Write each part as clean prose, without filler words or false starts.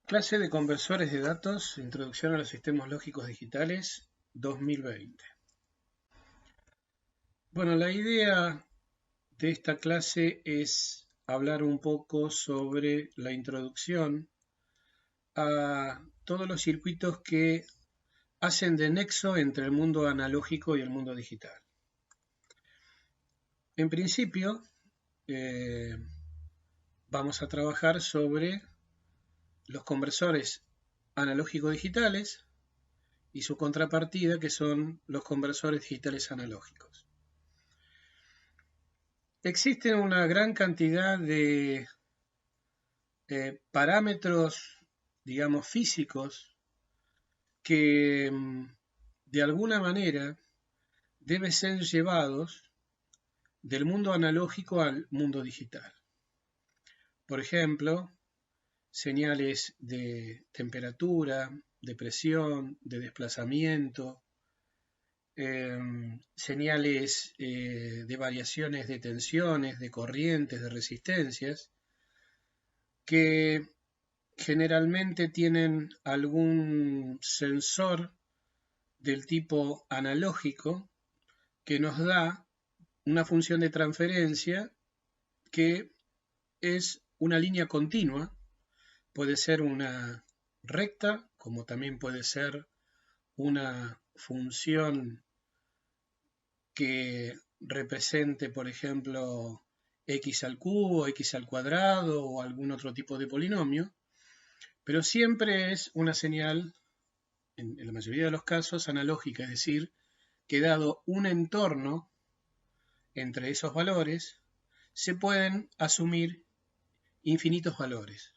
Clase de conversores de datos, Introducción a los sistemas lógicos digitales, 2020. Bueno, la idea de esta clase es hablar un poco sobre la introducción a todos los circuitos que hacen de nexo entre el mundo analógico y el mundo digital. En principio, vamos a trabajar sobre los conversores analógico-digitales y su contrapartida, que son los conversores digitales analógicos. Existen una gran cantidad de parámetros, digamos, físicos que de alguna manera deben ser llevados del mundo analógico al mundo digital. Por ejemplo, señales de temperatura, de presión, de desplazamiento, señales de variaciones de tensiones, de corrientes, de resistencias, que generalmente tienen algún sensor del tipo analógico que nos da una función de transferencia que es una línea continua, puede ser una recta, como también puede ser una función que represente, por ejemplo, x al cubo, x al cuadrado o algún otro tipo de polinomio, pero siempre es una señal, en la mayoría de los casos, analógica, es decir, que dado un entorno entre esos valores, se pueden asumir infinitos valores.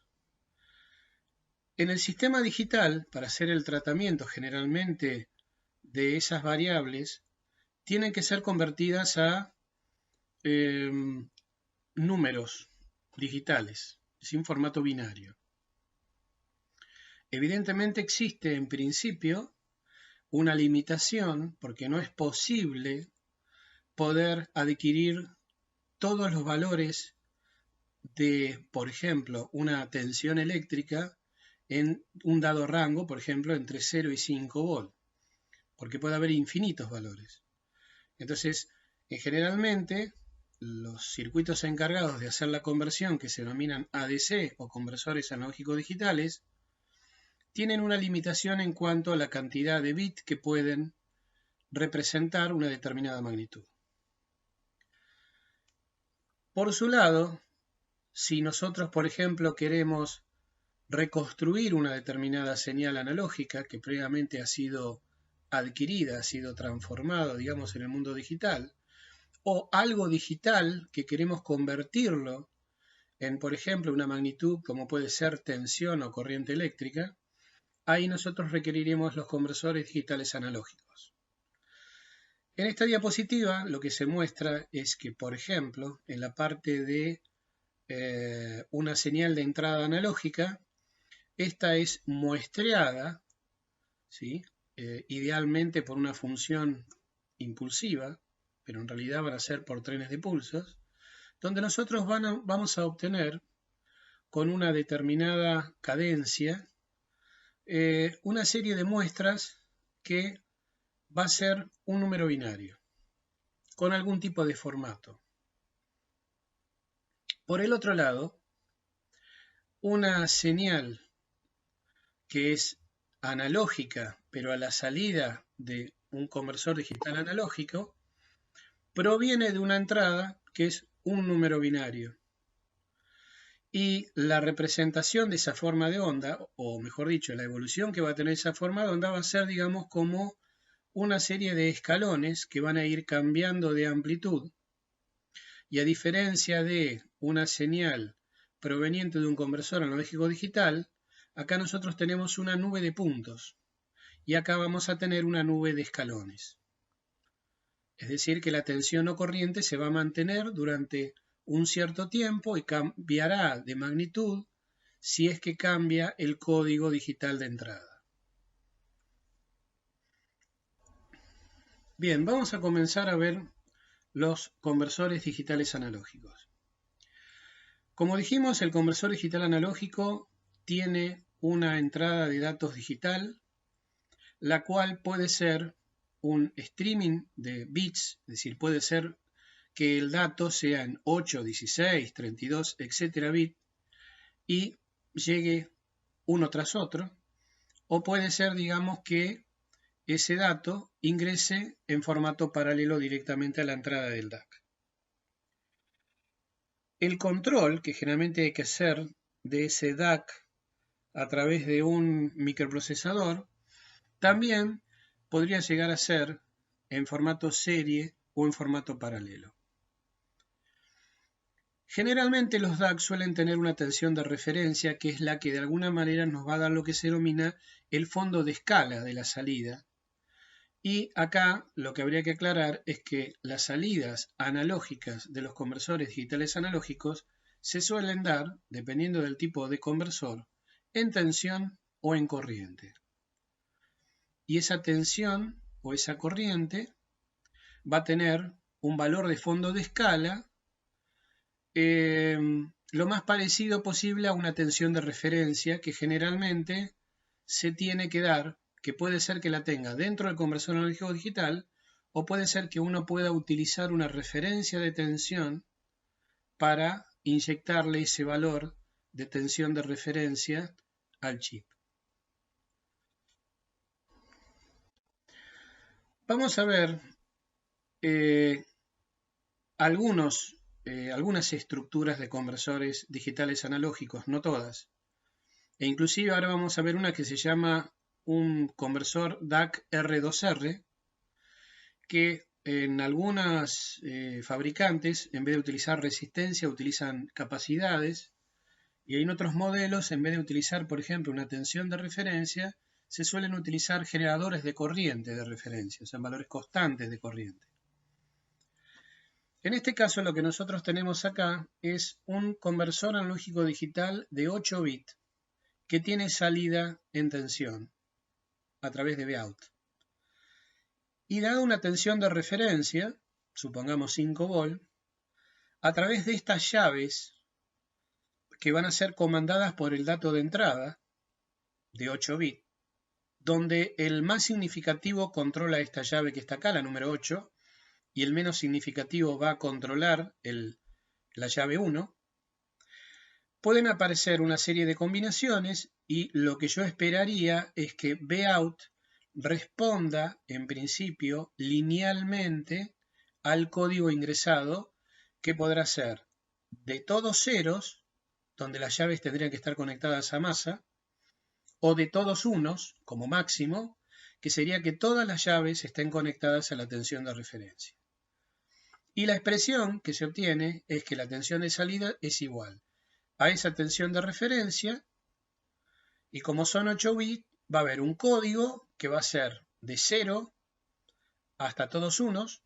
En el sistema digital, para hacer el tratamiento generalmente de esas variables, tienen que ser convertidas a números digitales, sin formato binario. Evidentemente existe en principio una limitación porque no es posible poder adquirir todos los valores de, por ejemplo, una tensión eléctrica en un dado rango, por ejemplo, entre 0 y 5 volt, porque puede haber infinitos valores. Entonces, generalmente, los circuitos encargados de hacer la conversión, que se denominan ADC o conversores analógicos digitales, tienen una limitación en cuanto a la cantidad de bits que pueden representar una determinada magnitud. Por su lado, si nosotros, por ejemplo, queremos reconstruir una determinada señal analógica que previamente ha sido adquirida, ha sido transformada, digamos, en el mundo digital, o algo digital que queremos convertirlo en, por ejemplo, una magnitud como puede ser tensión o corriente eléctrica, ahí nosotros requeriremos los conversores digitales analógicos. En esta diapositiva lo que se muestra es que, por ejemplo, en la parte de una señal de entrada analógica, esta es muestreada, ¿sí? Idealmente por una función impulsiva, pero en realidad van a ser por trenes de pulsos, donde nosotros vamos a obtener con una determinada cadencia una serie de muestras que va a ser un número binario, con algún tipo de formato. Por el otro lado, una señal que es analógica, pero a la salida de un conversor digital analógico, proviene de una entrada que es un número binario. Y la representación de esa forma de onda, o mejor dicho, la evolución que va a tener esa forma de onda va a ser, digamos, como una serie de escalones que van a ir cambiando de amplitud. Y a diferencia de una señal proveniente de un conversor analógico digital, acá nosotros tenemos una nube de puntos y acá vamos a tener una nube de escalones. Es decir, que la tensión o corriente se va a mantener durante un cierto tiempo y cambiará de magnitud si es que cambia el código digital de entrada. Bien, vamos a comenzar a ver los conversores digitales analógicos. Como dijimos, el conversor digital analógico tiene una entrada de datos digital, la cual puede ser un streaming de bits, es decir, puede ser que el dato sea en 8, 16, 32, etcétera bit y llegue uno tras otro, o puede ser, digamos, que ese dato ingrese en formato paralelo directamente a la entrada del DAC. El control que generalmente hay que hacer de ese DAC a través de un microprocesador también podría llegar a ser en formato serie o en formato paralelo. Generalmente los DAC suelen tener una tensión de referencia que es la que de alguna manera nos va a dar lo que se denomina el fondo de escala de la salida. Y acá lo que habría que aclarar es que las salidas analógicas de los conversores digitales analógicos se suelen dar, dependiendo del tipo de conversor, en tensión o en corriente. Y esa tensión o esa corriente va a tener un valor de fondo de escala lo más parecido posible a una tensión de referencia que generalmente se tiene que dar, que puede ser que la tenga dentro del conversor analógico digital o puede ser que uno pueda utilizar una referencia de tensión para inyectarle ese valor de tensión de referencia al chip. Vamos a ver algunas estructuras de conversores digitales analógicos, no todas. E inclusive ahora vamos a ver una que se llama un conversor DAC R2R, que en algunas fabricantes, en vez de utilizar resistencia, utilizan capacidades, y en otros modelos, en vez de utilizar, por ejemplo, una tensión de referencia, se suelen utilizar generadores de corriente de referencia, o sea, valores constantes de corriente. En este caso, lo que nosotros tenemos acá es un conversor analógico digital de 8 bits que tiene salida en tensión a través de Vout. Y dada una tensión de referencia, supongamos 5 volt, a través de estas llaves que van a ser comandadas por el dato de entrada de 8 bits, donde el más significativo controla esta llave que está acá, la número 8, y el menos significativo va a controlar la llave 1, pueden aparecer una serie de combinaciones y lo que yo esperaría es que Vout responda en principio linealmente al código ingresado, que podrá ser de todos ceros, donde las llaves tendrían que estar conectadas a masa, o de todos unos, como máximo, que sería que todas las llaves estén conectadas a la tensión de referencia. Y la expresión que se obtiene es que la tensión de salida es igual a esa tensión de referencia, y como son 8 bits, va a haber un código que va a ser de 0 hasta todos unos,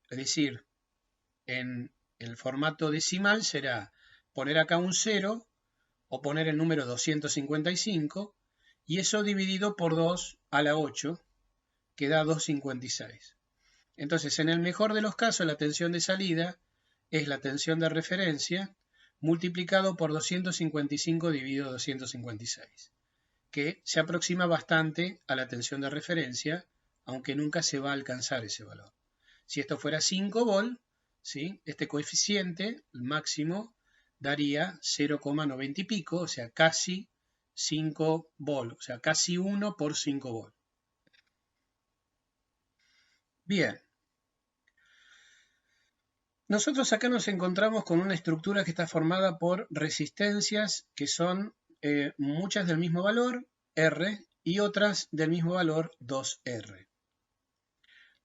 es decir, en el formato decimal será poner acá un 0 o poner el número 255, y eso dividido por 2 a la 8, que da 256. Entonces, en el mejor de los casos, la tensión de salida es la tensión de referencia multiplicado por 255 dividido 256, que se aproxima bastante a la tensión de referencia, aunque nunca se va a alcanzar ese valor. Si esto fuera 5 volt, ¿sí?, este coeficiente, el máximo, daría 0,90 y pico, o sea, casi 5 volt, o sea, casi 1 por 5 volt. Bien. Nosotros acá nos encontramos con una estructura que está formada por resistencias que son muchas del mismo valor, R, y otras del mismo valor, 2R.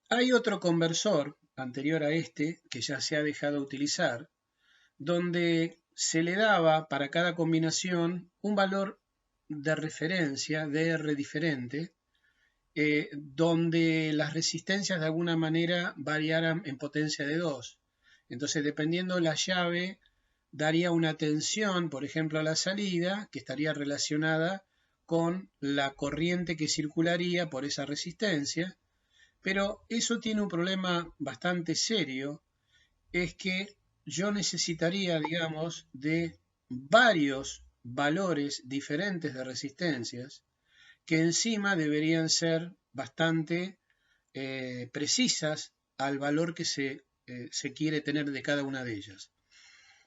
Hay otro conversor anterior a este, que ya se ha dejado utilizar, donde se le daba para cada combinación un valor de referencia, DR diferente, donde las resistencias de alguna manera variaran en potencia de 2. Entonces, dependiendo la llave, daría una tensión, por ejemplo, a la salida, que estaría relacionada con la corriente que circularía por esa resistencia. Pero eso tiene un problema bastante serio, es que yo necesitaría, digamos, de varios valores diferentes de resistencias que encima deberían ser bastante precisas al valor que se quiere tener de cada una de ellas.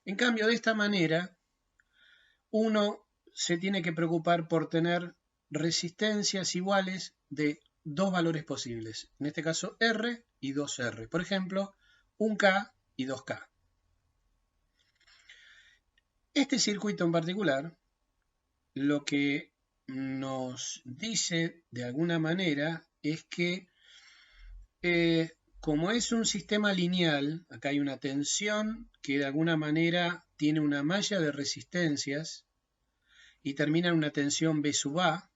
En cambio, de esta manera, uno se tiene que preocupar por tener resistencias iguales de dos valores posibles. En este caso, R y 2R. Por ejemplo, 1K y 2K. Este circuito en particular, lo que nos dice de alguna manera es que como es un sistema lineal, acá hay una tensión que de alguna manera tiene una malla de resistencias y termina en una tensión B sub A,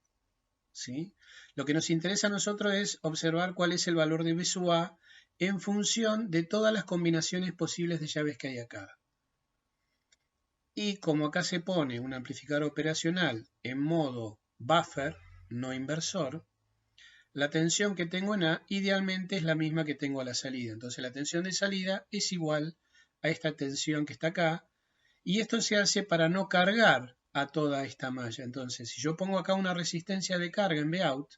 ¿sí? Lo que nos interesa a nosotros es observar cuál es el valor de B sub A en función de todas las combinaciones posibles de llaves que hay acá. Y como acá se pone un amplificador operacional en modo buffer, no inversor, la tensión que tengo en A idealmente es la misma que tengo a la salida. Entonces la tensión de salida es igual a esta tensión que está acá. Y esto se hace para no cargar a toda esta malla. Entonces, si yo pongo acá una resistencia de carga en Vout,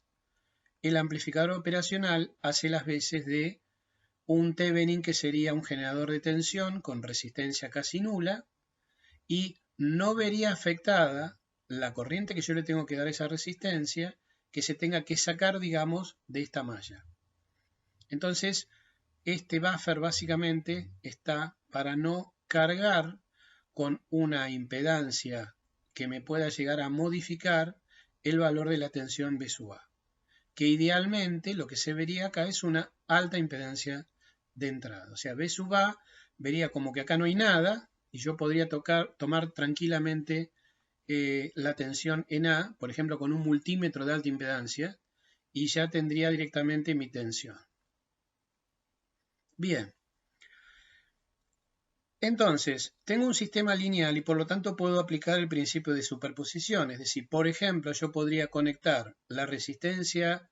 el amplificador operacional hace las veces de un Thevenin, que sería un generador de tensión con resistencia casi nula, y no vería afectada la corriente que yo le tengo que dar a esa resistencia, que se tenga que sacar, digamos, de esta malla. Entonces, este buffer básicamente está para no cargar con una impedancia que me pueda llegar a modificar el valor de la tensión B sub A, que idealmente lo que se vería acá es una alta impedancia de entrada. O sea, B sub A vería como que acá no hay nada y yo podría tomar tranquilamente la tensión en A, por ejemplo, con un multímetro de alta impedancia, y ya tendría directamente mi tensión. Bien. Entonces, tengo un sistema lineal y por lo tanto puedo aplicar el principio de superposición. Es decir, por ejemplo, yo podría conectar la resistencia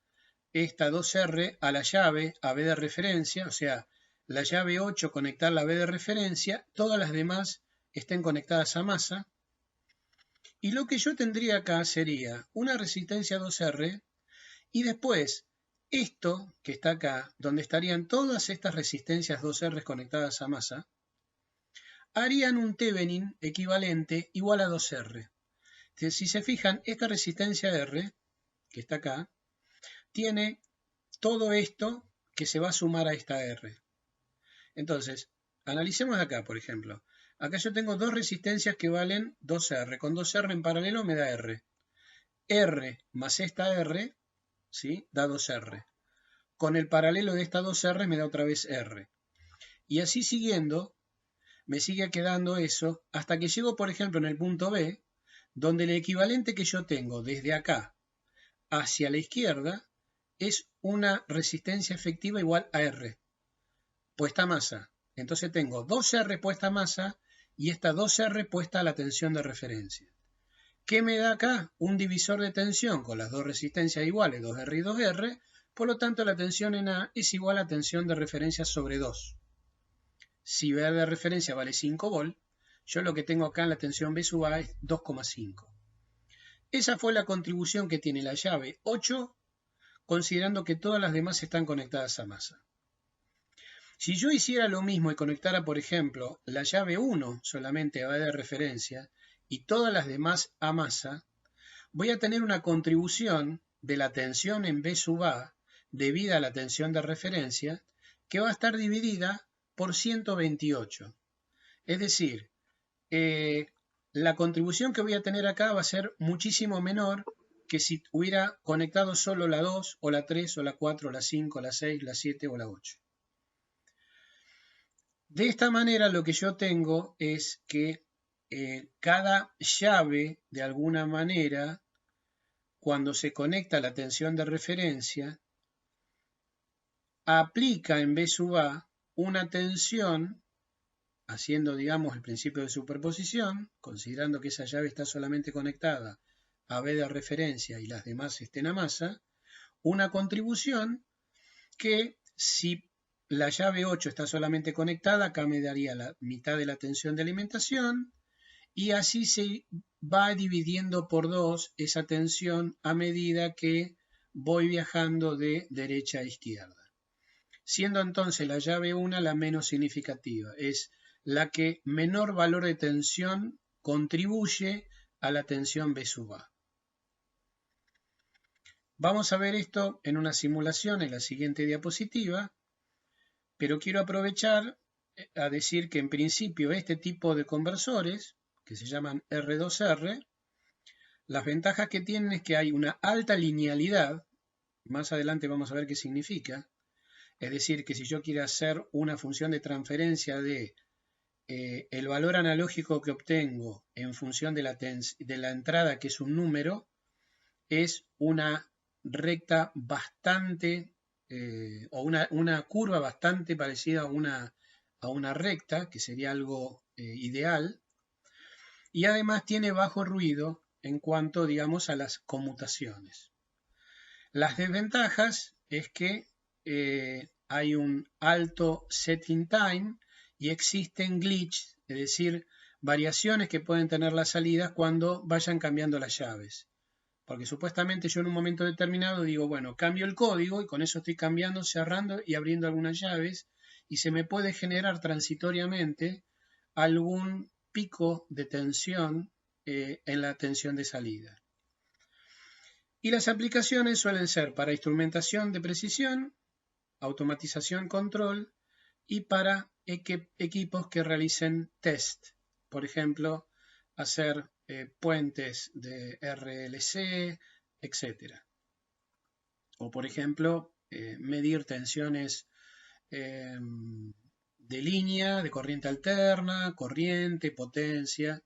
esta 2R a la llave AB de referencia, o sea, la llave 8 conectar la B de referencia, todas las demás estén conectadas a masa. Y lo que yo tendría acá sería una resistencia 2R y después esto que está acá, donde estarían todas estas resistencias 2R conectadas a masa, harían un Thevenin equivalente igual a 2R. Entonces, si se fijan, esta resistencia R, que está acá, tiene todo esto que se va a sumar a esta R. Entonces, analicemos acá, por ejemplo. Acá yo tengo dos resistencias que valen 2R. Con 2R en paralelo me da R. R más esta R, ¿sí?, da 2R. Con el paralelo de esta 2R me da otra vez R. Y así siguiendo, me sigue quedando eso hasta que llego, por ejemplo, en el punto B, donde el equivalente que yo tengo desde acá hacia la izquierda es una resistencia efectiva igual a R, puesta a masa. Entonces tengo 2R puesta a masa y esta 2R puesta a la tensión de referencia. ¿Qué me da acá? Un divisor de tensión con las dos resistencias iguales, 2R y 2R, por lo tanto la tensión en A es igual a tensión de referencia sobre 2. Si B de referencia vale 5 volt, yo lo que tengo acá en la tensión B sub A es 2,5. Esa fue la contribución que tiene la llave 8, considerando que todas las demás están conectadas a masa. Si yo hiciera lo mismo y conectara, por ejemplo, la llave 1 solamente a B de referencia y todas las demás a masa, voy a tener una contribución de la tensión en B sub A debida a la tensión de referencia que va a estar dividida por 128. Es decir, la contribución que voy a tener acá va a ser muchísimo menor que si hubiera conectado solo la 2 o la 3 o la 4 o la 5, la 6, la 7 o la 8. De esta manera lo que yo tengo es que cada llave, de alguna manera, cuando se conecta a la tensión de referencia, aplica en B sub A una tensión, haciendo, digamos, el principio de superposición, considerando que esa llave está solamente conectada a B de referencia y las demás estén a masa, una contribución que si la llave 8 está solamente conectada, acá me daría la mitad de la tensión de alimentación, y así va dividiendo por 2 esa tensión a medida que voy viajando de derecha a izquierda. Siendo entonces la llave 1 la menos significativa, es la que menor valor de tensión contribuye a la tensión B sub A. Vamos a ver esto en una simulación en la siguiente diapositiva, pero quiero aprovechar a decir que en principio este tipo de conversores, que se llaman R2R, las ventajas que tienen es que hay una alta linealidad, más adelante vamos a ver qué significa, es decir, que si yo quiero hacer una función de transferencia de el valor analógico que obtengo en función de la entrada, que es un número, es una recta bastante, o una curva bastante parecida a una recta, que sería algo ideal, y además tiene bajo ruido en cuanto, digamos, a las conmutaciones. Las desventajas es que hay un alto setting time y existen glitches, es decir, variaciones que pueden tener las salidas cuando vayan cambiando las llaves. Porque supuestamente yo en un momento determinado digo, bueno, cambio el código y con eso estoy cambiando, cerrando y abriendo algunas llaves y se me puede generar transitoriamente algún pico de tensión en la tensión de salida. Y las aplicaciones suelen ser para instrumentación de precisión, automatización control y para equipos que realicen test. Por ejemplo, hacer puentes de RLC, etc. O por ejemplo, medir tensiones de línea, de corriente alterna, corriente, potencia.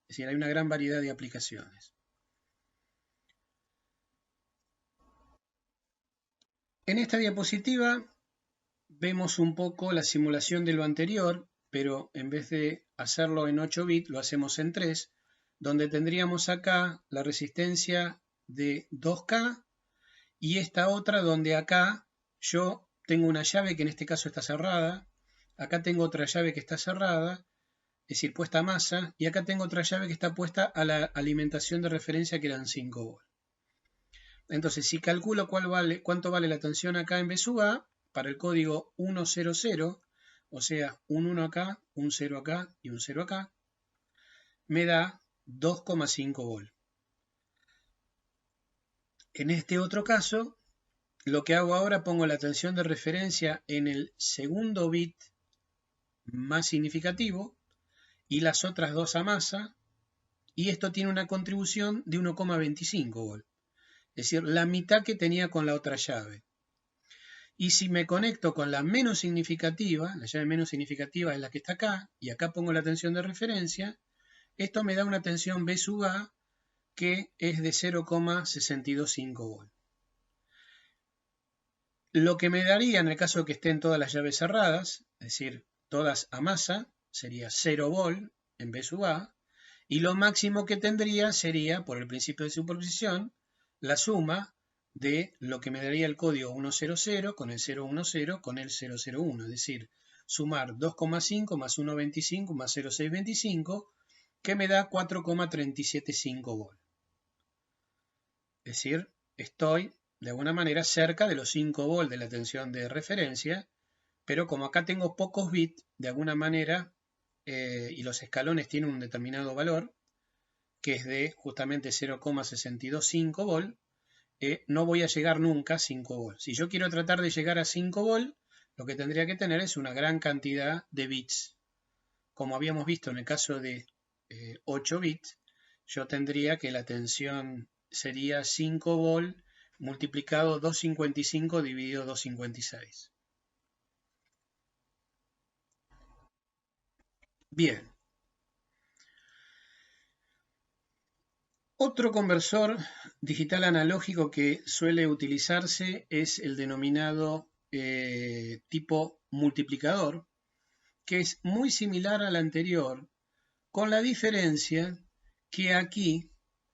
Es decir, hay una gran variedad de aplicaciones. En esta diapositiva vemos un poco la simulación de lo anterior, pero en vez de hacerlo en 8 bits, lo hacemos en 3, donde tendríamos acá la resistencia de 2K y esta otra donde acá yo tengo una llave que en este caso está cerrada, acá tengo otra llave que está cerrada, es decir, puesta a masa, y acá tengo otra llave que está puesta a la alimentación de referencia que eran 5 volts. Entonces, si calculo cuánto vale la tensión acá en B sub A, para el código 100, o sea, un 1 acá, un 0 acá y un 0 acá, me da 2,5 volt. En este otro caso, lo que hago ahora, pongo la tensión de referencia en el segundo bit más significativo y las otras dos a masa, y esto tiene una contribución de 1,25 volt. Es decir, la mitad que tenía con la otra llave. Y si me conecto con la menos significativa, la llave menos significativa es la que está acá, y acá pongo la tensión de referencia, esto me da una tensión B sub A que es de 0,625 volt. Lo que me daría en el caso de que estén todas las llaves cerradas, es decir, todas a masa, sería 0 volt en B sub A, y lo máximo que tendría sería, por el principio de superposición, la suma de lo que me daría el código 100 con el 010 con el 001, es decir, sumar 2,5 más 1,25 más 0,625, que me da 4,375 volt. Es decir, estoy de alguna manera cerca de los 5 volt de la tensión de referencia, pero como acá tengo pocos bits, de alguna manera, y los escalones tienen un determinado valor, que es de justamente 0,625 volt, no voy a llegar nunca a 5 volt. Si yo quiero tratar de llegar a 5 volt, lo que tendría que tener es una gran cantidad de bits. Como habíamos visto en el caso de 8 bits, yo tendría que la tensión sería 5 volt multiplicado 255 dividido 256. Bien. Otro conversor digital analógico que suele utilizarse es el denominado tipo multiplicador, que es muy similar al anterior, con la diferencia que aquí,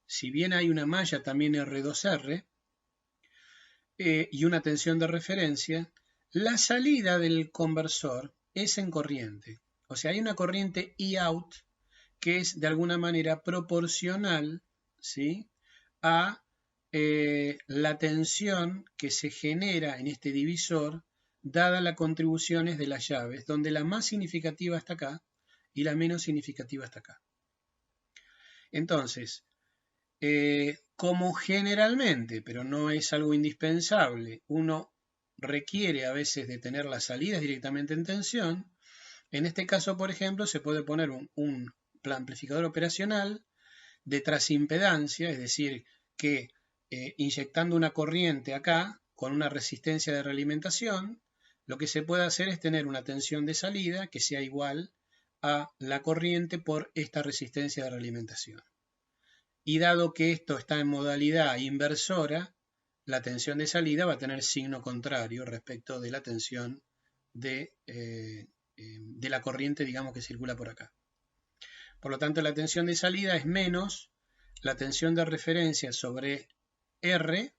si bien hay una malla también R2R y una tensión de referencia, la salida del conversor es en corriente. O sea, hay una corriente E-out que es de alguna manera proporcional, ¿sí?, a la tensión que se genera en este divisor dadas las contribuciones de las llaves, donde la más significativa está acá y la menos significativa está acá. Entonces, como generalmente, pero no es algo indispensable, uno requiere a veces de tener las salidas directamente en tensión, en este caso, por ejemplo, se puede poner un amplificador operacional de transimpedancia, es decir, que inyectando una corriente acá con una resistencia de realimentación, lo que se puede hacer es tener una tensión de salida que sea igual a la corriente por esta resistencia de realimentación. Y dado que esto está en modalidad inversora, la tensión de salida va a tener signo contrario respecto de la tensión de la corriente, digamos, que circula por acá. Por lo tanto, la tensión de salida es menos la tensión de referencia sobre R,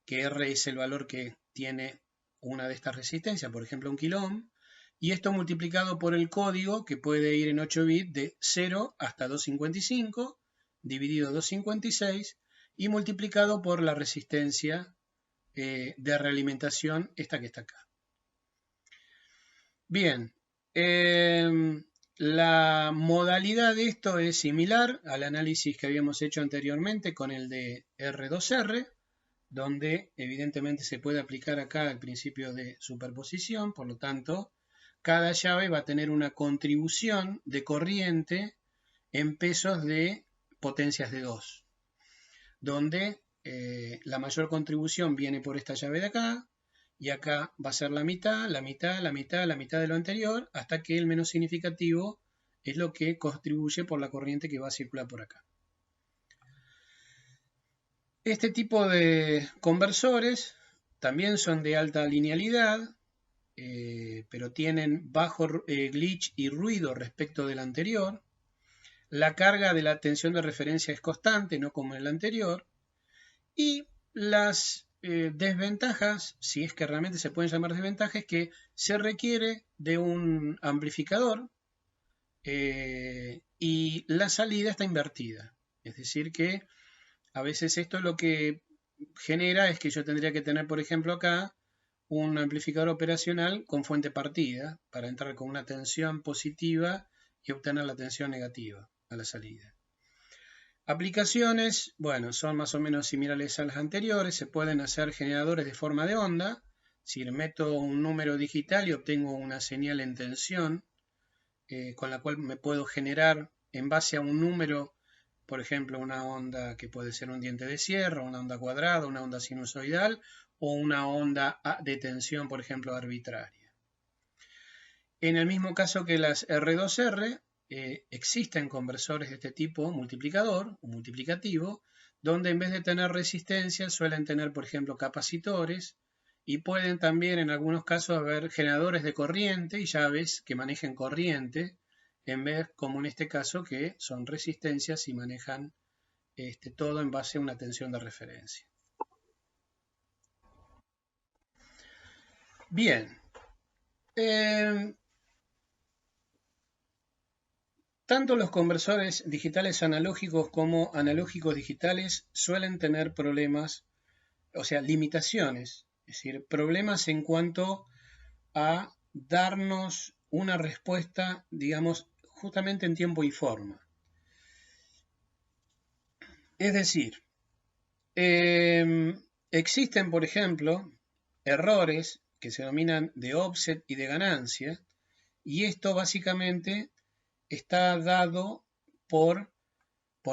que R es el valor que tiene una de estas resistencias, por ejemplo 1 kilo ohm, y esto multiplicado por el código, que puede ir en 8 bits de 0 hasta 255, dividido 256, y multiplicado por la resistencia de realimentación, esta que está acá. Bien, la modalidad de esto es similar al análisis que habíamos hecho anteriormente con el de R2R, donde evidentemente se puede aplicar acá el principio de superposición, por lo tanto, cada llave va a tener una contribución de corriente en pesos de potencias de 2, donde la mayor contribución viene por esta llave de acá, y acá va a ser la mitad, la mitad, la mitad, la mitad de lo anterior, hasta que el menos significativo es lo que contribuye por la corriente que va a circular por acá. Este tipo de conversores también son de alta linealidad, pero tienen bajo glitch y ruido respecto del anterior. La carga de la tensión de referencia es constante, no como en el anterior. Y las desventajas, si es que realmente se pueden llamar desventajas, es que se requiere de un amplificador y la salida está invertida. Es decir que a veces esto lo que genera es que yo tendría que tener, por ejemplo, acá un amplificador operacional con fuente partida para entrar con una tensión positiva y obtener la tensión negativa a la salida. Aplicaciones, bueno, son más o menos similares a las anteriores. Se pueden hacer generadores de forma de onda. Si meto un número digital y obtengo una señal en tensión, con la cual me puedo generar en base a un número, por ejemplo, una onda que puede ser un diente de sierra, una onda cuadrada, una onda sinusoidal o una onda de tensión, por ejemplo, arbitraria. En el mismo caso que las R2R, existen conversores de este tipo, multiplicador o multiplicativo, donde en vez de tener resistencia suelen tener, por ejemplo, capacitores, y pueden también en algunos casos haber generadores de corriente y llaves que manejen corriente, en vez, como en este caso, que son resistencias y manejan todo en base a una tensión de referencia. Bien. Tanto los conversores digitales analógicos como analógicos digitales suelen tener problemas, o sea, limitaciones, es decir, problemas en cuanto a darnos una respuesta, digamos, justamente en tiempo y forma. Es decir, existen, por ejemplo, errores que se denominan de offset y de ganancia, y esto básicamente está dado por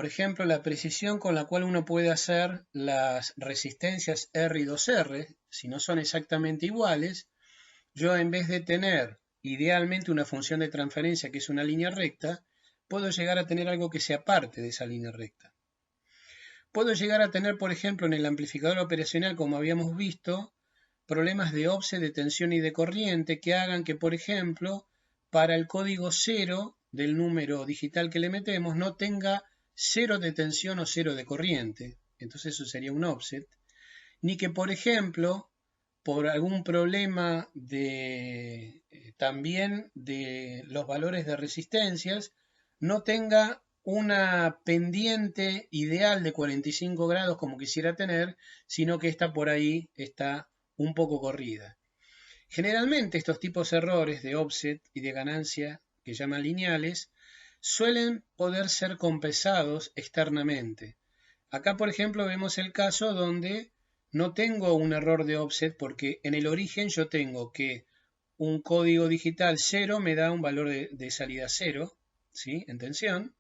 ejemplo, la precisión con la cual uno puede hacer las resistencias R y 2R, si no son exactamente iguales, yo en vez de tener idealmente una función de transferencia que es una línea recta, puedo llegar a tener algo que sea parte de esa línea recta. Puedo llegar a tener, por ejemplo, en el amplificador operacional, como habíamos visto, problemas de offset, de tensión y de corriente que hagan que, por ejemplo, para el código 0 del número digital que le metemos no tenga 0 de tensión o 0 de corriente, entonces eso sería un offset, ni que por ejemplo por algún problema también de los valores de resistencias no tenga una pendiente ideal de 45 grados como quisiera tener, sino que esta por ahí está un poco corrida. Generalmente estos tipos de errores de offset y de ganancia, que llaman lineales, suelen poder ser compensados externamente. Acá, por ejemplo, vemos el caso donde no tengo un error de offset porque en el origen yo tengo que un código digital 0 me da un valor de salida 0, ¿sí? En tensión,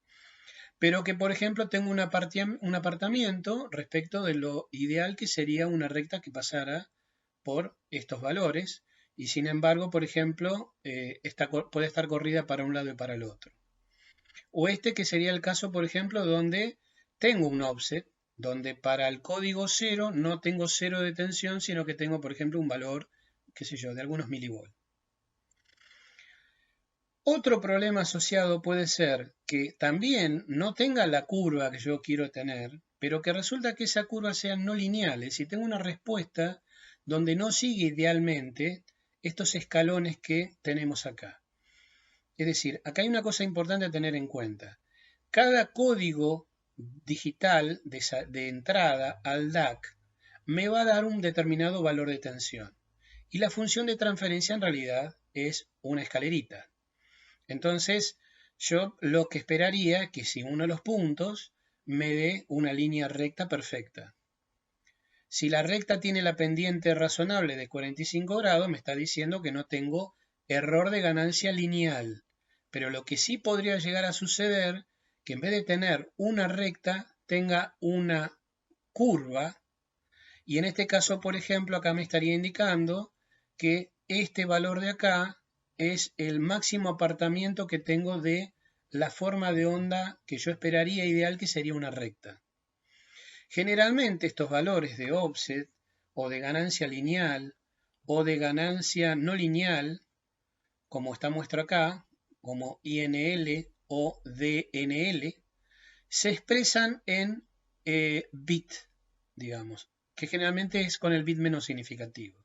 pero que, por ejemplo, tengo un apartamiento respecto de lo ideal que sería una recta que pasara por estos valores y sin embargo, por ejemplo, puede estar corrida para un lado y para el otro. O este que sería el caso, por ejemplo, donde tengo un offset, donde para el código 0 no tengo 0 de tensión, sino que tengo, por ejemplo, un valor, qué sé yo, de algunos milivolts. Otro problema asociado puede ser que también no tenga la curva que yo quiero tener, pero que resulta que esa curva sea no lineal, es decir, tengo una respuesta donde no sigue idealmente estos escalones que tenemos acá. Es decir, acá hay una cosa importante a tener en cuenta. Cada código digital de entrada al DAC me va a dar un determinado valor de tensión. Y la función de transferencia en realidad es una escalerita. Entonces, yo lo que esperaría es que si uno de los puntos me dé una línea recta perfecta. Si la recta tiene la pendiente razonable de 45 grados, me está diciendo que no tengo error de ganancia lineal. Pero lo que sí podría llegar a suceder, que en vez de tener una recta, tenga una curva. Y en este caso, por ejemplo, acá me estaría indicando que este valor de acá es el máximo apartamiento que tengo de la forma de onda que yo esperaría ideal, que sería una recta. Generalmente estos valores de offset o de ganancia lineal o de ganancia no lineal, como está muestra acá, como INL o DNL, se expresan en bit, digamos, que generalmente es con el bit menos significativo.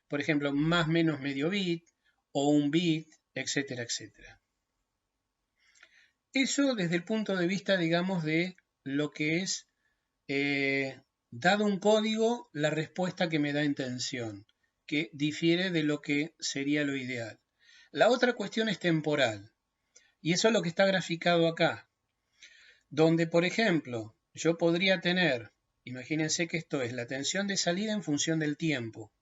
Por ejemplo, más menos medio bit o un bit, etcétera, etcétera. Eso desde el punto de vista, digamos, de lo que es dado un código, la respuesta que me da en tensión, que difiere de lo que sería lo ideal. La otra cuestión es temporal, y eso es lo que está graficado acá, donde, por ejemplo, yo podría tener, imagínense que esto es la tensión de salida en función del tiempo,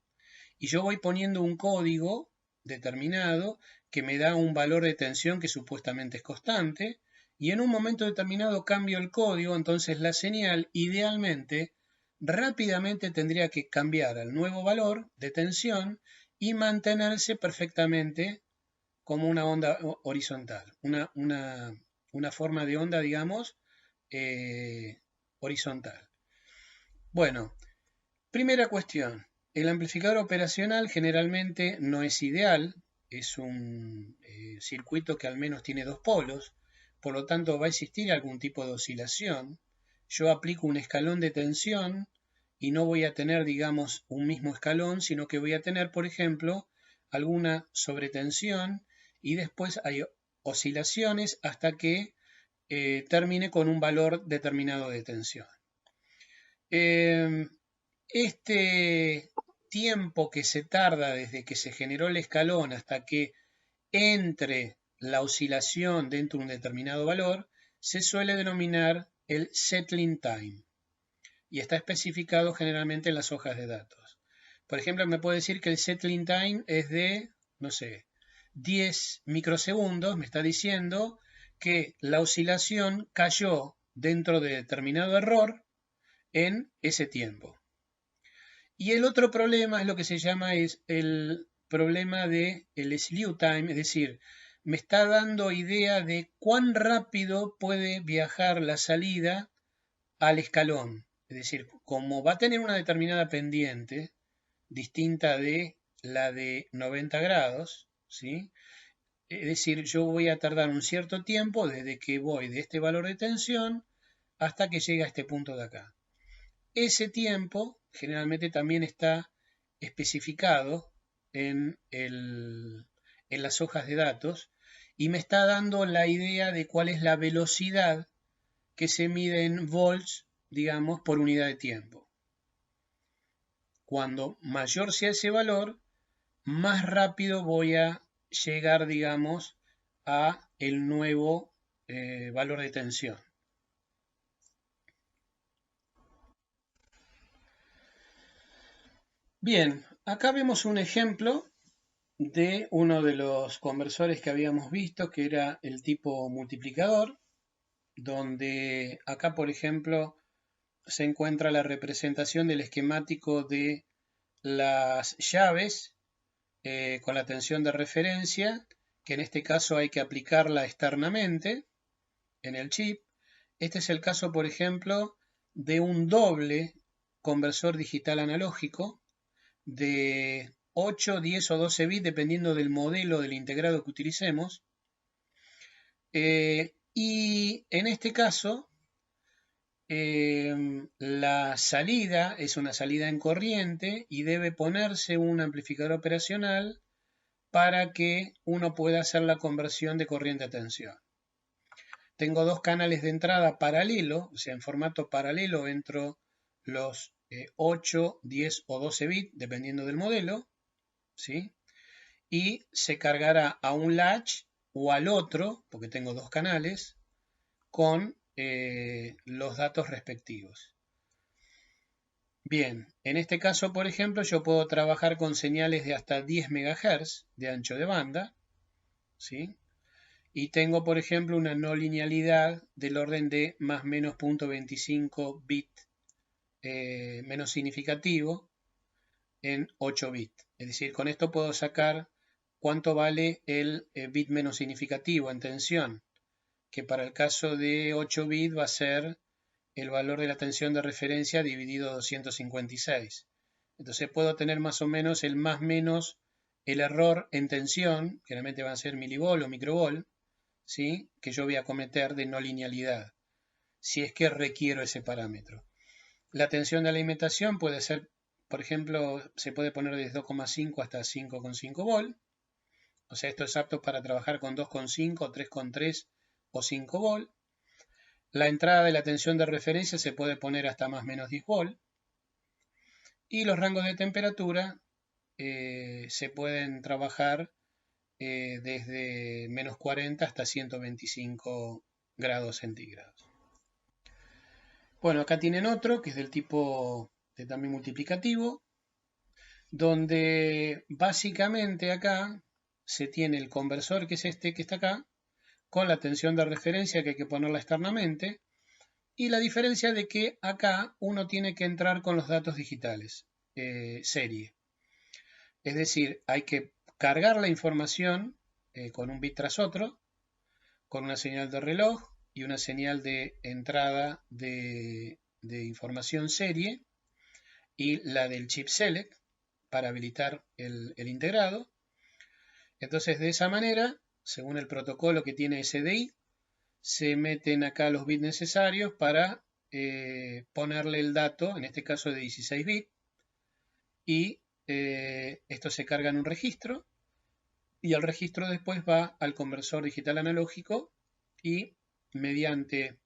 y yo voy poniendo un código determinado que me da un valor de tensión que supuestamente es constante, y en un momento determinado cambio el código, entonces la señal idealmente rápidamente tendría que cambiar al nuevo valor de tensión y mantenerse perfectamente como una onda horizontal, una forma de onda, digamos, horizontal. Bueno, primera cuestión. El amplificador operacional generalmente no es ideal, es un circuito que al menos tiene dos polos, por lo tanto va a existir algún tipo de oscilación. Yo aplico un escalón de tensión y no voy a tener, digamos, un mismo escalón, sino que voy a tener, por ejemplo, alguna sobretensión y después hay oscilaciones hasta que termine con un valor determinado de tensión. Este tiempo que se tarda desde que se generó el escalón hasta que entre la oscilación dentro de un determinado valor se suele denominar el settling time y está especificado generalmente en las hojas de datos. Por ejemplo, me puede decir que el settling time es de, no sé, 10 microsegundos, me está diciendo que la oscilación cayó dentro de determinado error en ese tiempo. Y el otro problema es lo que se llama es el problema de el slew time, es decir, me está dando idea de cuán rápido puede viajar la salida al escalón. Es decir, como va a tener una determinada pendiente distinta de la de 90 grados, ¿sí? Es decir, yo voy a tardar un cierto tiempo desde que voy de este valor de tensión hasta que llega a este punto de acá. Ese tiempo generalmente también está especificado en las hojas de datos y me está dando la idea de cuál es la velocidad que se mide en volts, digamos, por unidad de tiempo. Cuando mayor sea ese valor, más rápido voy a llegar, digamos, a el nuevo valor de tensión. Bien, acá vemos un ejemplo de uno de los conversores que habíamos visto, que era el tipo multiplicador, donde acá, por ejemplo, se encuentra la representación del esquemático de las llaves con la tensión de referencia, que en este caso hay que aplicarla externamente en el chip. Este es el caso, por ejemplo, de un doble conversor digital analógico de 8, 10 o 12 bits, dependiendo del modelo del integrado que utilicemos. Y en este caso, la salida es una salida en corriente y debe ponerse un amplificador operacional para que uno pueda hacer la conversión de corriente a tensión. Tengo dos canales de entrada paralelo, o sea, en formato paralelo entro los 8, 10 o 12 bits, dependiendo del modelo, ¿sí? Y se cargará a un latch o al otro, porque tengo dos canales, con los datos respectivos. Bien, en este caso, por ejemplo, yo puedo trabajar con señales de hasta 10 MHz de ancho de banda, ¿sí? Y tengo, por ejemplo, una no linealidad del orden de más menos 0.25 bit menos significativo en 8 bits. Es decir, con esto puedo sacar cuánto vale el bit menos significativo en tensión, que para el caso de 8 bits va a ser el valor de la tensión de referencia dividido 256. Entonces puedo tener más o menos el más menos el error en tensión, generalmente van a ser milivol o microvol, ¿sí? Que yo voy a cometer de no linealidad, si es que requiero ese parámetro. La tensión de alimentación puede ser, por ejemplo, se puede poner desde 2,5 hasta 5,5 volt. O sea, esto es apto para trabajar con 2,5, 3,3 o 5 volt. La entrada de la tensión de referencia se puede poner hasta más o menos 10 volt. Y los rangos de temperatura se pueden trabajar desde menos 40 hasta 125 grados centígrados. Bueno, acá tienen otro que es del tipo de también multiplicativo, donde básicamente acá se tiene el conversor, que es este que está acá, con la tensión de referencia que hay que ponerla externamente, y la diferencia de que acá uno tiene que entrar con los datos digitales, serie. Es decir, hay que cargar la información con un bit tras otro, con una señal de reloj y una señal de entrada de información serie y la del chip select para habilitar el integrado. Entonces, de esa manera, según el protocolo que tiene SDI, se meten acá los bits necesarios para ponerle el dato, en este caso de 16 bits, y esto se carga en un registro, y el registro después va al conversor digital analógico y mediante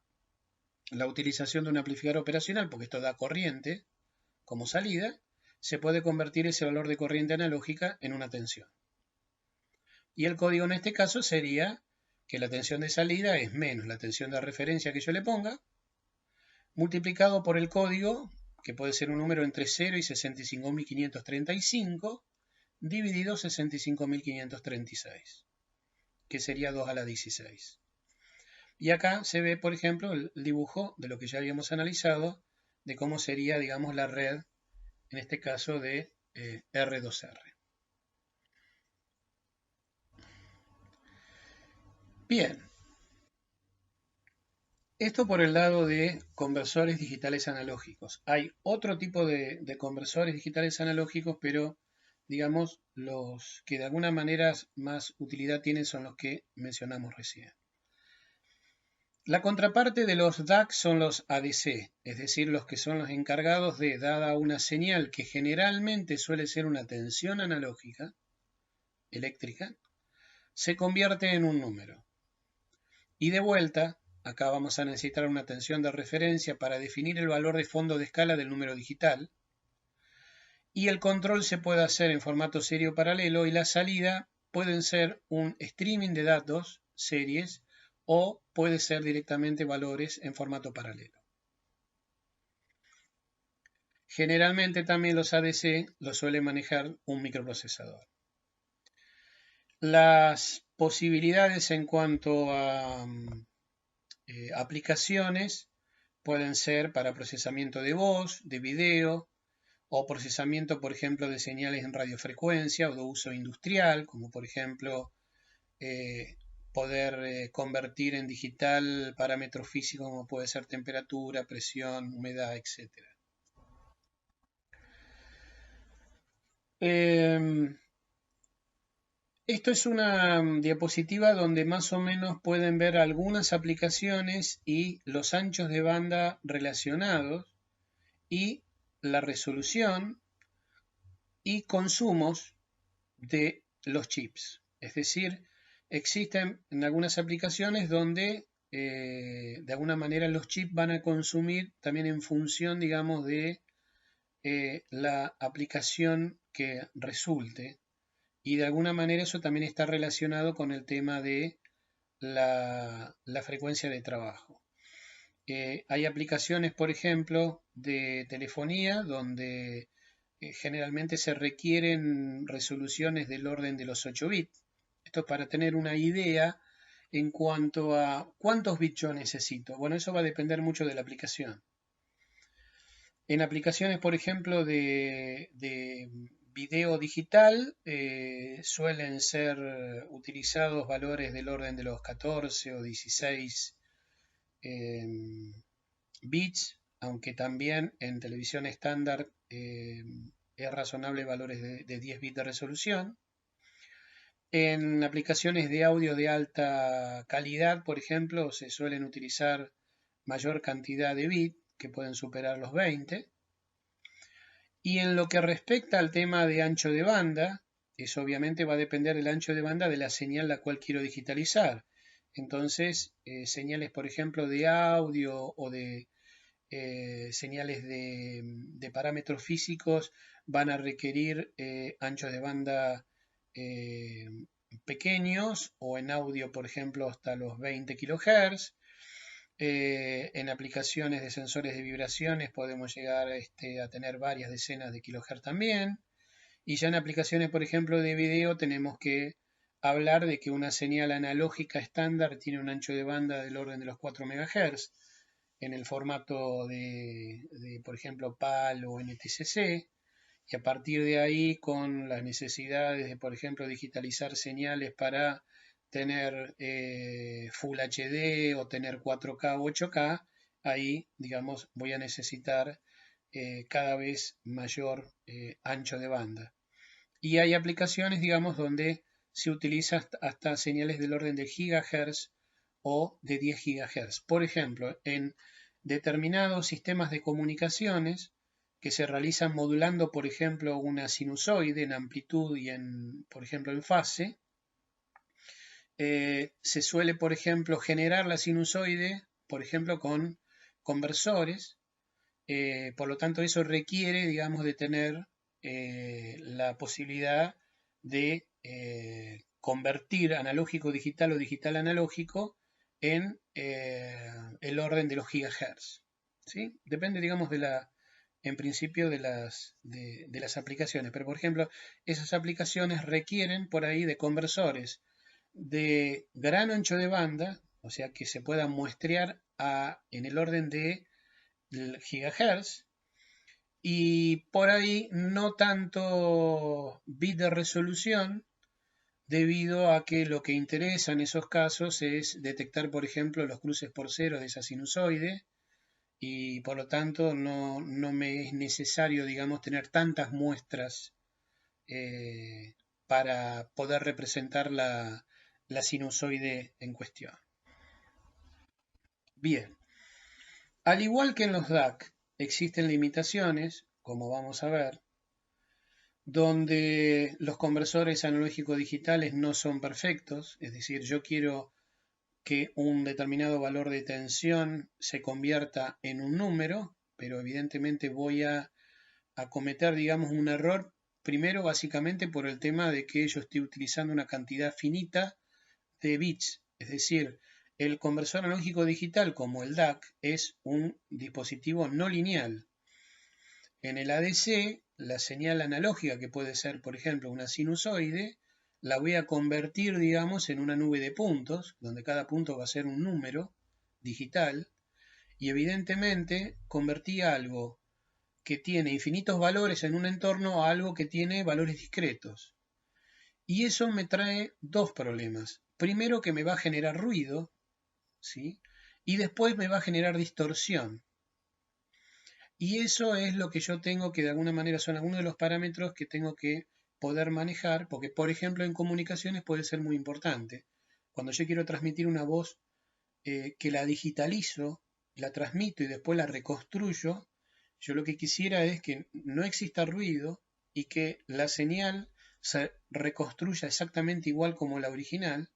la utilización de un amplificador operacional, porque esto da corriente como salida, se puede convertir ese valor de corriente analógica en una tensión. Y el código en este caso sería que la tensión de salida es menos la tensión de referencia que yo le ponga, multiplicado por el código, que puede ser un número entre 0 y 65.535, dividido 65.536, que sería 2 a la 16. Y acá se ve, por ejemplo, el dibujo de lo que ya habíamos analizado, de cómo sería, digamos, la red, en este caso de R2R. Bien, esto por el lado de conversores digitales analógicos. Hay otro tipo de conversores digitales analógicos, pero digamos los que de alguna manera más utilidad tienen son los que mencionamos recién. La contraparte de los DAC son los ADC, es decir, los que son los encargados de, dada una señal que generalmente suele ser una tensión analógica, eléctrica, se convierte en un número. Y de vuelta, acá vamos a necesitar una tensión de referencia para definir el valor de fondo de escala del número digital. Y el control se puede hacer en formato serie o paralelo y la salida pueden ser un streaming de datos, series, o puede ser directamente valores en formato paralelo. Generalmente también los ADC los suele manejar un microprocesador. Las posibilidades en cuanto a aplicaciones pueden ser para procesamiento de voz, de video, o procesamiento, por ejemplo, de señales en radiofrecuencia o de uso industrial, como por ejemplo poder convertir en digital parámetros físicos como puede ser temperatura, presión, humedad, etc. Esto es una diapositiva donde más o menos pueden ver algunas aplicaciones y los anchos de banda relacionados y la resolución y consumos de los chips. Es decir, existen en algunas aplicaciones donde de alguna manera los chips van a consumir también en función, digamos, de la aplicación que resulte. Y de alguna manera eso también está relacionado con el tema de la frecuencia de trabajo. Hay aplicaciones, por ejemplo, de telefonía donde generalmente se requieren resoluciones del orden de los 8 bits. Esto para tener una idea en cuanto a cuántos bits yo necesito. Bueno, eso va a depender mucho de la aplicación. En aplicaciones, por ejemplo, de video digital, suelen ser utilizados valores del orden de los 14 o 16 bits, aunque también en televisión estándar es razonable valores de 10 bits de resolución. En aplicaciones de audio de alta calidad, por ejemplo, se suelen utilizar mayor cantidad de bits, que pueden superar los 20. Y en lo que respecta al tema de ancho de banda, eso obviamente va a depender del ancho de banda de la señal la cual quiero digitalizar. Entonces, señales, por ejemplo, de audio o de señales de parámetros físicos van a requerir anchos de banda pequeños o en audio, por ejemplo, hasta los 20 kHz. En aplicaciones de sensores de vibraciones podemos llegar a tener varias decenas de kilohertz también. Y ya en aplicaciones, por ejemplo, de video tenemos que hablar de que una señal analógica estándar tiene un ancho de banda del orden de los 4 MHz en el formato por ejemplo, PAL o NTSC. Y a partir de ahí, con las necesidades de, por ejemplo, digitalizar señales para tener Full HD o tener 4K o 8K, ahí, digamos, voy a necesitar cada vez mayor ancho de banda. Y hay aplicaciones, digamos, donde se utiliza hasta señales del orden de gigahertz o de 10 gigahertz. Por ejemplo, en determinados sistemas de comunicaciones que se realizan modulando, por ejemplo, una sinusoide en amplitud y por ejemplo, en fase, se suele, por ejemplo, generar la sinusoide, por ejemplo, con conversores. Por lo tanto, eso requiere, digamos, de tener la posibilidad de convertir analógico digital o digital analógico en el orden de los gigahertz. ¿Sí? Depende, digamos, en principio de las aplicaciones. Pero, por ejemplo, esas aplicaciones requieren por ahí de conversores de gran ancho de banda, o sea, que se puedan muestrear en el orden de gigahertz, y por ahí no tanto bit de resolución, debido a que lo que interesa en esos casos es detectar, por ejemplo, los cruces por cero de esa sinusoide, y por lo tanto no me es necesario, digamos, tener tantas muestras para poder representar la sinusoide en cuestión. Bien, al igual que en los DAC existen limitaciones, como vamos a ver, donde los conversores analógico-digitales no son perfectos, es decir, yo quiero que un determinado valor de tensión se convierta en un número, pero evidentemente voy a cometer, digamos, un error, primero básicamente por el tema de que yo estoy utilizando una cantidad finita de bits, es decir, el conversor analógico digital como el DAC es un dispositivo no lineal. En el ADC, la señal analógica, que puede ser, por ejemplo, una sinusoide, la voy a convertir, digamos, en una nube de puntos, donde cada punto va a ser un número digital, y evidentemente convertí algo que tiene infinitos valores en un entorno a algo que tiene valores discretos. Y eso me trae dos problemas. Primero, que me va a generar ruido, ¿sí? Y después me va a generar distorsión. Y eso es lo que yo tengo que de alguna manera son algunos de los parámetros que tengo que poder manejar, porque por ejemplo en comunicaciones puede ser muy importante. Cuando yo quiero transmitir una voz que la digitalizo, la transmito y después la reconstruyo, yo lo que quisiera es que no exista ruido y que la señal se reconstruya exactamente igual como la original,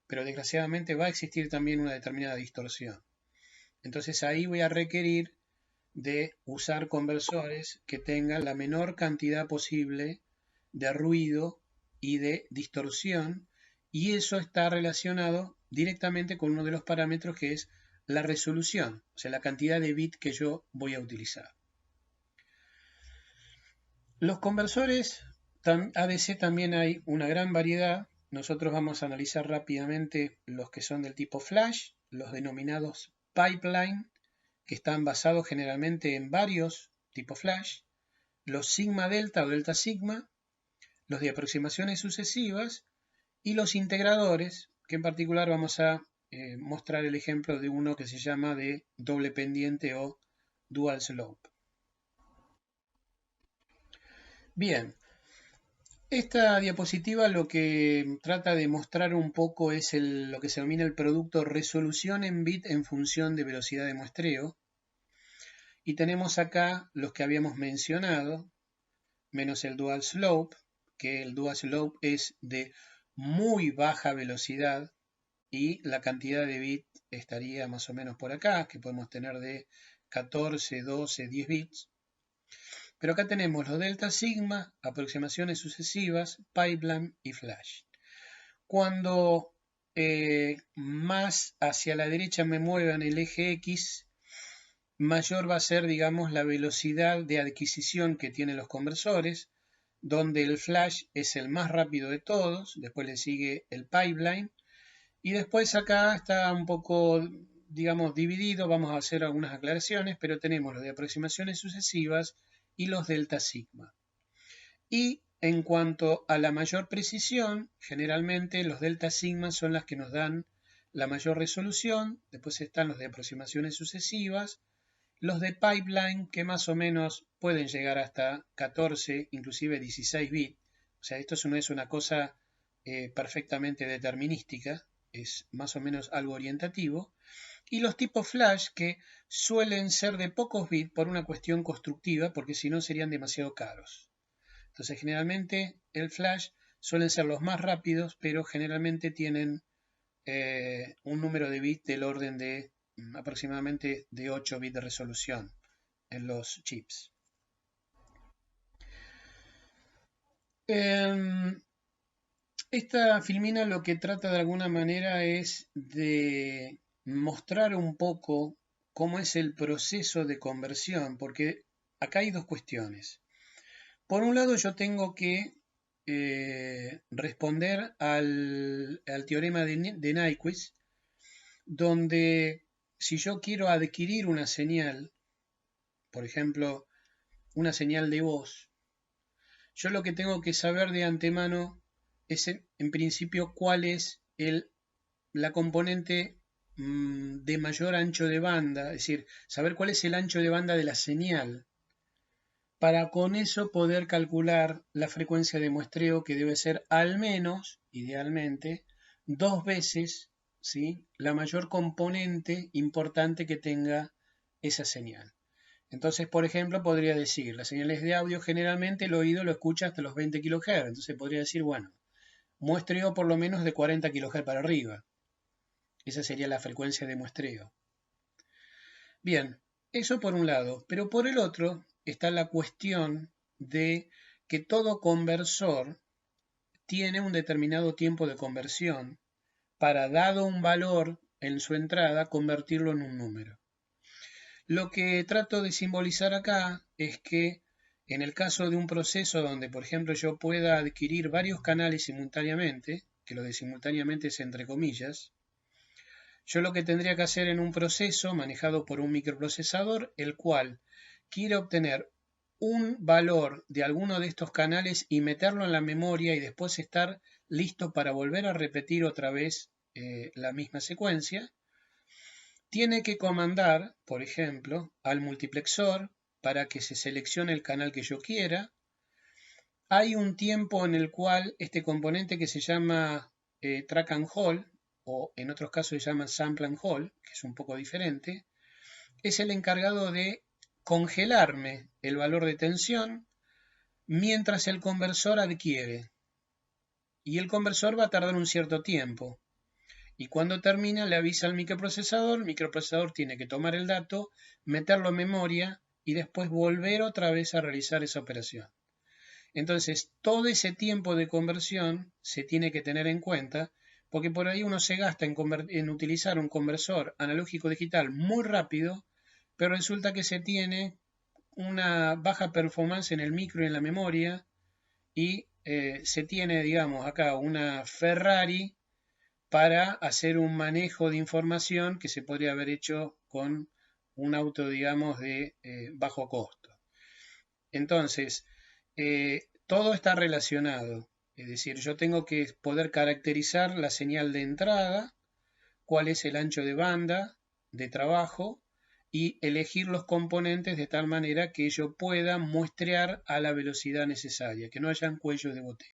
pero desgraciadamente va a existir también una determinada distorsión. Entonces ahí voy a requerir de usar conversores que tengan la menor cantidad posible de ruido y de distorsión, y eso está relacionado directamente con uno de los parámetros que es la resolución, o sea, la cantidad de bits que yo voy a utilizar. Los conversores ADC también hay una gran variedad. Nosotros vamos a analizar rápidamente los que son del tipo flash, los denominados pipeline, que están basados generalmente en varios tipos flash, los sigma delta o delta sigma, los de aproximaciones sucesivas y los integradores, que en particular vamos a mostrar el ejemplo de uno que se llama de doble pendiente o dual slope. Bien, esta diapositiva lo que trata de mostrar un poco es lo que se denomina el producto resolución en bit en función de velocidad de muestreo. Y tenemos acá los que habíamos mencionado, menos el dual slope, que el dual slope es de muy baja velocidad y la cantidad de bits estaría más o menos por acá, que podemos tener de 14, 12, 10 bits. Pero acá tenemos los delta sigma, aproximaciones sucesivas, pipeline y flash. Cuando más hacia la derecha me mueva en el eje X, mayor va a ser, digamos, la velocidad de adquisición que tienen los conversores, donde el flash es el más rápido de todos, después le sigue el pipeline, y después acá está un poco, digamos, dividido, vamos a hacer algunas aclaraciones, pero tenemos los de aproximaciones sucesivas y los delta sigma. Y en cuanto a la mayor precisión, generalmente los delta sigma son las que nos dan la mayor resolución, después están los de aproximaciones sucesivas, los de pipeline que más o menos pueden llegar hasta 14, inclusive 16 bits. O sea, esto no es una cosa perfectamente determinística, es más o menos algo orientativo. Y los tipos flash que suelen ser de pocos bits por una cuestión constructiva, porque si no serían demasiado caros. Entonces, generalmente el flash suelen ser los más rápidos, pero generalmente tienen un número de bits del orden de aproximadamente de 8 bits de resolución en los chips. Esta filmina lo que trata de alguna manera es de mostrar un poco cómo es el proceso de conversión, porque acá hay dos cuestiones. Por un lado yo tengo que responder al teorema de Nyquist, donde si yo quiero adquirir una señal, por ejemplo, una señal de voz, yo lo que tengo que saber de antemano es en principio cuál es la componente de mayor ancho de banda, es decir, saber cuál es el ancho de banda de la señal, para con eso poder calcular la frecuencia de muestreo que debe ser al menos, idealmente, 2 veces, ¿sí?, la mayor componente importante que tenga esa señal. Entonces, por ejemplo, podría decir, las señales de audio generalmente el oído lo escucha hasta los 20 kHz. Entonces podría decir, bueno, muestreo por lo menos de 40 kHz para arriba. Esa sería la frecuencia de muestreo. Bien, eso por un lado, pero por el otro está la cuestión de que todo conversor tiene un determinado tiempo de conversión para, dado un valor en su entrada, convertirlo en un número. Lo que trato de simbolizar acá es que en el caso de un proceso donde, por ejemplo, yo pueda adquirir varios canales simultáneamente, que lo de simultáneamente es entre comillas, yo lo que tendría que hacer en un proceso manejado por un microprocesador, el cual quiere obtener un valor de alguno de estos canales y meterlo en la memoria y después estar listo para volver a repetir otra vez la misma secuencia, tiene que comandar, por ejemplo, al multiplexor para que se seleccione el canal que yo quiera. Hay un tiempo en el cual este componente que se llama track and hold, o en otros casos se llama sample and hold, que es un poco diferente, es el encargado de congelarme el valor de tensión mientras el conversor adquiere. Y el conversor va a tardar un cierto tiempo. Y cuando termina le avisa al microprocesador, el microprocesador tiene que tomar el dato, meterlo en memoria y después volver otra vez a realizar esa operación. Entonces, todo ese tiempo de conversión se tiene que tener en cuenta, porque por ahí uno se gasta en utilizar un conversor analógico digital muy rápido, pero resulta que se tiene una baja performance en el micro y en la memoria, y se tiene, digamos, acá una Ferrari para hacer un manejo de información que se podría haber hecho con un auto, digamos, de bajo costo. Entonces, todo está relacionado. Es decir, yo tengo que poder caracterizar la señal de entrada, cuál es el ancho de banda de trabajo y elegir los componentes de tal manera que yo pueda muestrear a la velocidad necesaria, que no hayan cuellos de botella.